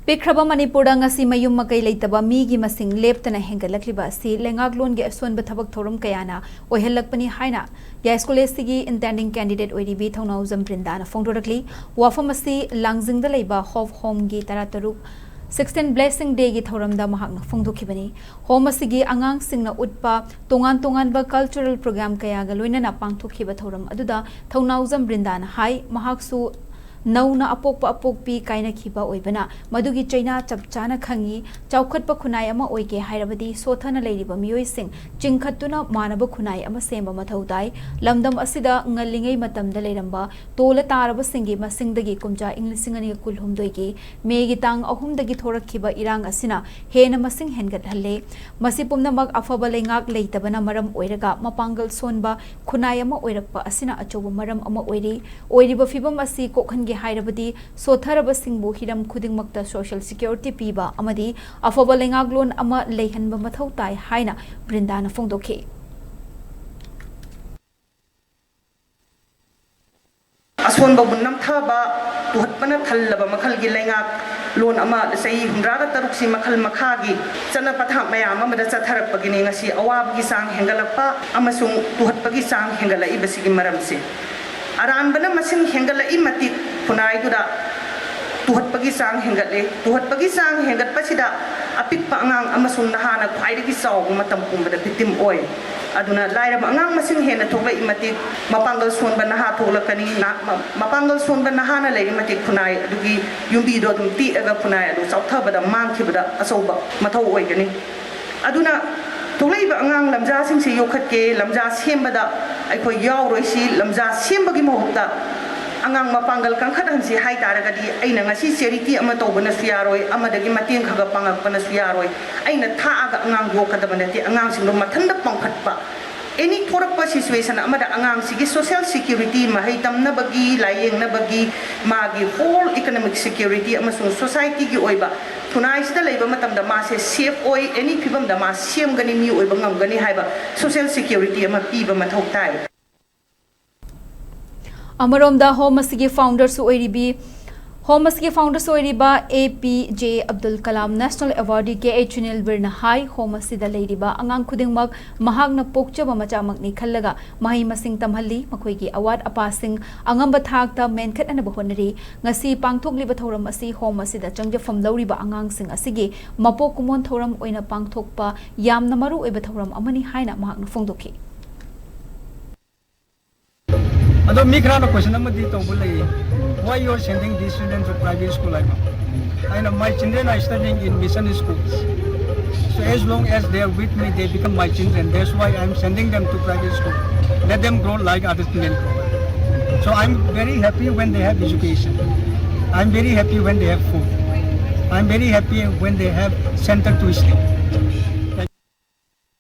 Pikraba Manipur ngasi mayum makai leitaba migi masing leptana hengalakliba si Leingaklon ge asonba thabak thorum kayana ohelakpani haina ya skolesigi intending candidate oiribi thonawzam Brinda na phongdorakli wafamasi langjingda leiba hof home gi tarataruk 16 blessing day gi thoramda mahakna phongdokhibani home asigi angang singna utpa tongan ba cultural program kaya ga loinana pangthokhiba thoram aduda thonawzam Brinda na hai mahaksu Nauna apokpi kaina khiba oibana madugi chaina chapchana khangi chaukhatpa khunai ama oige hairabadi sothana leiriba miyoi sing chingkhatuna manaba khunai ama semba mathau dai lamdam asida ngalingai matamda leiramba tola taraba singi masingdagi kumja inglisingani kulhumdoigi megi tang ahumdagi thorakhiba irang asina hena masing hengat halle masipumna mag Aphaba Leingak leitabana maram oiraga mapangal sonba khunai ama oirakpa asina achoba maram ama oiriba fibam asi kokhan Hairabadi Sotharaba Singbu Hiram Kuding Makta Social Security Piba Amadi Aphaba Leingaklon Ama Leihanba Mathou Tai Haina Brinda na phongdokhi Aswan babun Aphaba tuhatpana thallaba makhal gi Leingaklon ama sei hundraga taruksi makhal makhagi chana patha mayam amada chatharapagi ni ngasi awabgi sang hengalappa amasung tuhatpagi sang hengalai basigi maramse Aranbana masing hengala imati punai duda tuhatpagi sang hengat pasida apik pa angang amasung nahana khwaidagi saw matam kumbada bitim oi aduna lairam angang masing hena thokla imati mapangal sonba naha thoklakani mapangal sonba nahana lei imati punai adugi yumbi do dum ti aga punai adu sauthabada mangkhibada asoba mathau oi gani aduna Tulaiba angang lamja sing si yokhatke lamja sembada aikoi yauroi si lamja sembagi mohukta angang mapangal kangkhadan si hai taragadi aina ngasi charity ama tobana suyaroi amadagi mateng khaga pangakpana suyaroi aina thaaga angang yokadabana ti angang singro mathanda pangkhatpa any thorakpa situation amada angang sigi social security mahai tamna bagi layeng na bagi magi whole economic security amasung society gi oiba Tunai sida leiba matamda ma se safe oi any pibam da ma sem gani mi oi bangam gani haiba social security ama piba mathau tai Amaromda Homasigi founder su oiribi Homasigi founder su oiriba APJ Abdul Kalam National Award ke Chunil Birna Hai Homasida leiriba angang khudingmak mahagna pokchaba machamak ni khallaga mahi masing tamhalli makhoigi award apasing angamba thakta menkhat ana bahonari ngasi pangthokliba thoram asi Homasida changjafam lawriba angang sing asigi mapok kumon thoram oina pangthokpa yamna maru oiba thoram amani haina mahakna phongdokhi Ado mikrana question amadi tobulai why you are sending these students to private school like I know my children are studying in mission schools so as long as they are with me they become my children that's why I am sending them to private school let them grow like other students so I'm very happy when they have education I'm very happy when they have food I'm very happy when they have center to stay